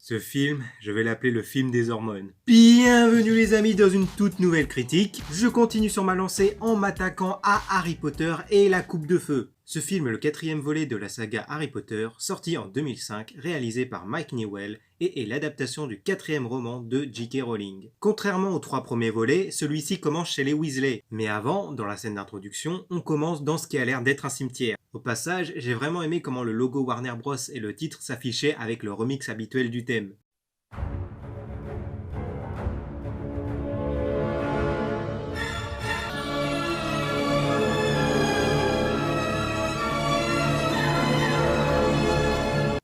Ce film, je vais l'appeler le film des hormones. Bienvenue les amis dans une toute nouvelle critique. Je continue sur ma lancée en m'attaquant à Harry Potter et la Coupe de Feu. Ce film est le quatrième volet de la saga Harry Potter, sorti en 2005, réalisé par Mike Newell et est l'adaptation du quatrième roman de J.K. Rowling. Contrairement aux trois premiers volets, celui-ci commence chez les Weasley. Mais avant, dans la scène d'introduction, on commence dans ce qui a l'air d'être un cimetière. Au passage, j'ai vraiment aimé comment le logo Warner Bros et le titre s'affichaient avec le remix habituel du thème.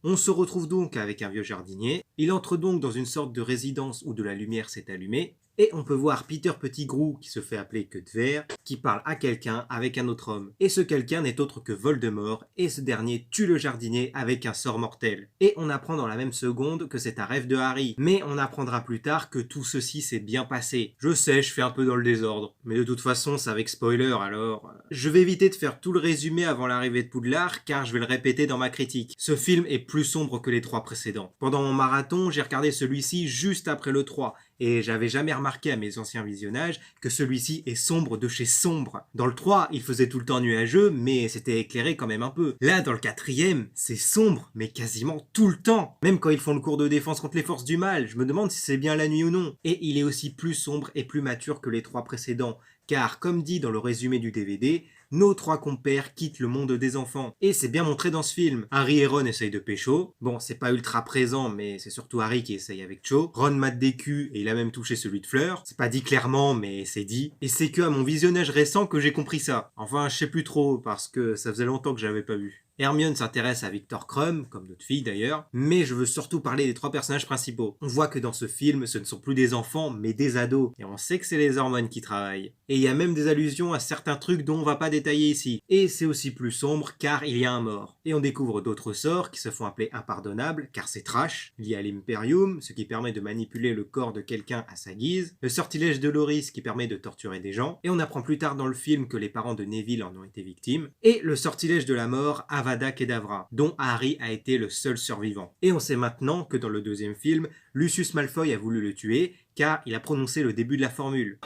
On se retrouve donc avec un vieux jardinier, il entre donc dans une sorte de résidence où de la lumière s'est allumée, et on peut voir Peter Pettigrew, qui se fait appeler Queue de Verre, qui parle à quelqu'un avec un autre homme. Et ce quelqu'un n'est autre que Voldemort, et ce dernier tue le jardinier avec un sort mortel. Et on apprend dans la même seconde que c'est un rêve de Harry, mais on apprendra plus tard que tout ceci s'est bien passé. Je sais, je fais un peu dans le désordre, mais de toute façon c'est avec spoiler alors... Je vais éviter de faire tout le résumé avant l'arrivée de Poudlard, car je vais le répéter dans ma critique. Ce film est plus sombre que les trois précédents. Pendant mon marathon, j'ai regardé celui-ci juste après le 3, et j'avais jamais remarqué à mes anciens visionnages que celui-ci est sombre de chez sombre. Dans le 3, il faisait tout le temps nuageux, mais c'était éclairé quand même un peu. Là, dans le 4e, c'est sombre, mais quasiment tout le temps. Même quand ils font le cours de défense contre les forces du mal, je me demande si c'est bien la nuit ou non. Et il est aussi plus sombre et plus mature que les trois précédents, car comme dit dans le résumé du DVD, nos trois compères quittent le monde des enfants. Et c'est bien montré dans ce film. Harry et Ron essayent de pécho. Bon, c'est pas ultra présent, mais c'est surtout Harry qui essaye avec Cho. Ron mate des culs et il a même touché celui de Fleur. C'est pas dit clairement, mais c'est dit. Et c'est que à mon visionnage récent que j'ai compris ça. Enfin, je sais plus trop, parce que ça faisait longtemps que j'avais pas vu. Hermione s'intéresse à Victor Krum, comme d'autres filles d'ailleurs, mais je veux surtout parler des trois personnages principaux. On voit que dans ce film, ce ne sont plus des enfants, mais des ados, et on sait que c'est les hormones qui travaillent. Et il y a même des allusions à certains trucs dont on va pas détailler ici. Et c'est aussi plus sombre, car il y a un mort. Et on découvre d'autres sorts qui se font appeler impardonnables, car c'est trash, lié à l'Imperium, ce qui permet de manipuler le corps de quelqu'un à sa guise, le sortilège de Loris qui permet de torturer des gens, et on apprend plus tard dans le film que les parents de Neville en ont été victimes, et le sortilège de la mort, Avada Kedavra, dont Harry a été le seul survivant. Et on sait maintenant que dans le deuxième film, Lucius Malfoy a voulu le tuer, car il a prononcé le début de la formule.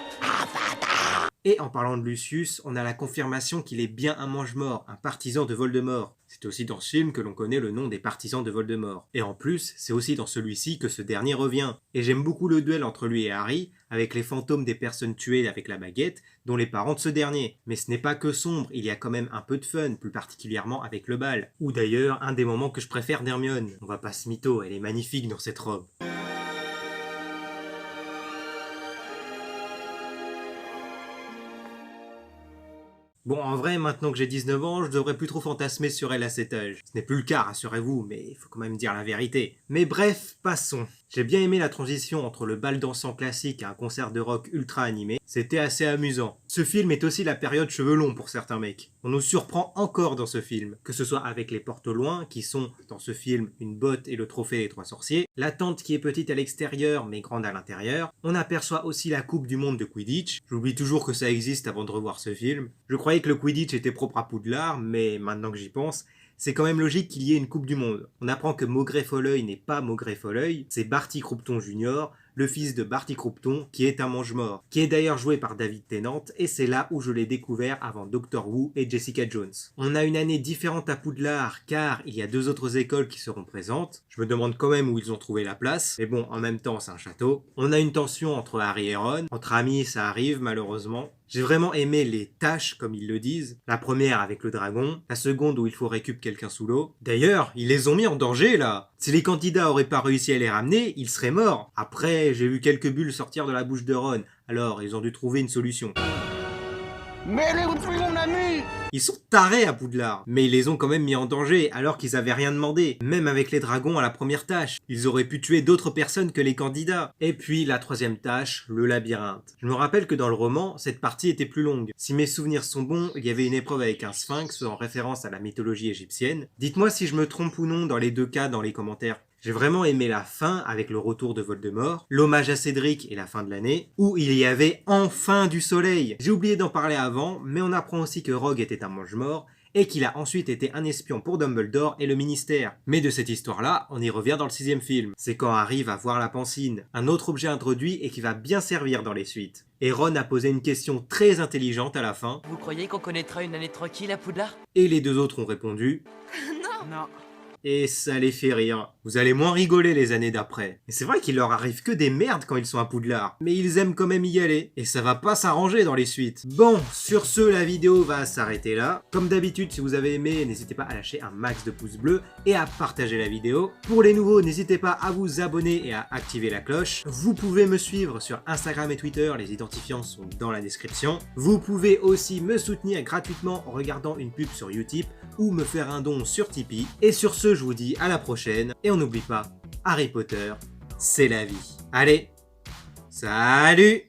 Et en parlant de Lucius, on a la confirmation qu'il est bien un mange-mort, un partisan de Voldemort. C'est aussi dans ce film que l'on connaît le nom des partisans de Voldemort. Et en plus, c'est aussi dans celui-ci que ce dernier revient. Et j'aime beaucoup le duel entre lui et Harry, avec les fantômes des personnes tuées avec la baguette, dont les parents de ce dernier. Mais ce n'est pas que sombre, il y a quand même un peu de fun, plus particulièrement avec le bal. Ou d'ailleurs, un des moments que je préfère d'Hermione. On va pas se mytho, elle est magnifique dans cette robe. Bon, en vrai, maintenant que j'ai 19 ans, je devrais plus trop fantasmer sur elle à cet âge. Ce n'est plus le cas, rassurez-vous, mais il faut quand même dire la vérité. Mais bref, passons. J'ai bien aimé la transition entre le bal dansant classique et un concert de rock ultra animé. C'était assez amusant. Ce film est aussi la période cheveux longs pour certains mecs. On nous surprend encore dans ce film, que ce soit avec les portes au loin, qui sont, dans ce film, une botte et le trophée des trois sorciers, la tente qui est petite à l'extérieur mais grande à l'intérieur, on aperçoit aussi la coupe du monde de Quidditch. J'oublie toujours que ça existe avant de revoir ce film. Je croyais que le Quidditch était propre à Poudlard, mais maintenant que j'y pense, c'est quand même logique qu'il y ait une Coupe du Monde. On apprend que Maugrey Folleuil n'est pas Maugrey Folleuil, c'est Barty Croupton Jr., le fils de Barty Croupton, qui est un mange-mort, qui est d'ailleurs joué par David Tennant, et c'est là où je l'ai découvert avant Doctor Who et Jessica Jones. On a une année différente à Poudlard, car il y a deux autres écoles qui seront présentes. Je me demande quand même où ils ont trouvé la place, mais bon, en même temps, c'est un château. On a une tension entre Harry et Ron, entre amis ça arrive malheureusement. J'ai vraiment aimé les tâches, comme ils le disent. La première avec le dragon, la seconde où il faut récupérer quelqu'un sous l'eau. D'ailleurs, ils les ont mis en danger là. Si les candidats auraient pas réussi à les ramener, ils seraient morts. Après, j'ai vu quelques bulles sortir de la bouche de Ron, alors ils ont dû trouver une solution. Mais les mon ami! Ils sont tarés à Poudlard, mais ils les ont quand même mis en danger alors qu'ils avaient rien demandé. Même avec les dragons à la première tâche, ils auraient pu tuer d'autres personnes que les candidats. Et puis la troisième tâche, le labyrinthe. Je me rappelle que dans le roman, cette partie était plus longue. Si mes souvenirs sont bons, il y avait une épreuve avec un sphinx en référence à la mythologie égyptienne. Dites-moi si je me trompe ou non dans les deux cas dans les commentaires. J'ai vraiment aimé la fin avec le retour de Voldemort, l'hommage à Cédric et la fin de l'année, où il y avait enfin du soleil. J'ai oublié d'en parler avant, mais on apprend aussi que Rogue était un mange-mort, et qu'il a ensuite été un espion pour Dumbledore et le ministère. Mais de cette histoire-là, on y revient dans le 6e film. C'est quand Harry va voir la pancine, un autre objet introduit et qui va bien servir dans les suites. Et Ron a posé une question très intelligente à la fin. Vous croyez qu'on connaîtra une année tranquille à Poudlard? Et les 2 autres ont répondu. Non. Et ça les fait rire. Vous allez moins rigoler les années d'après. Et c'est vrai qu'il leur arrive que des merdes quand ils sont à Poudlard. Mais ils aiment quand même y aller. Et ça va pas s'arranger dans les suites. Bon, sur ce, la vidéo va s'arrêter là. Comme d'habitude, si vous avez aimé, n'hésitez pas à lâcher un max de pouces bleus et à partager la vidéo. Pour les nouveaux, n'hésitez pas à vous abonner et à activer la cloche. Vous pouvez me suivre sur Instagram et Twitter, les identifiants sont dans la description. Vous pouvez aussi me soutenir gratuitement en regardant une pub sur Utip ou me faire un don sur Tipeee. Et sur ce, je vous dis à la prochaine, et on n'oublie pas, Harry Potter, c'est la vie. Allez, salut!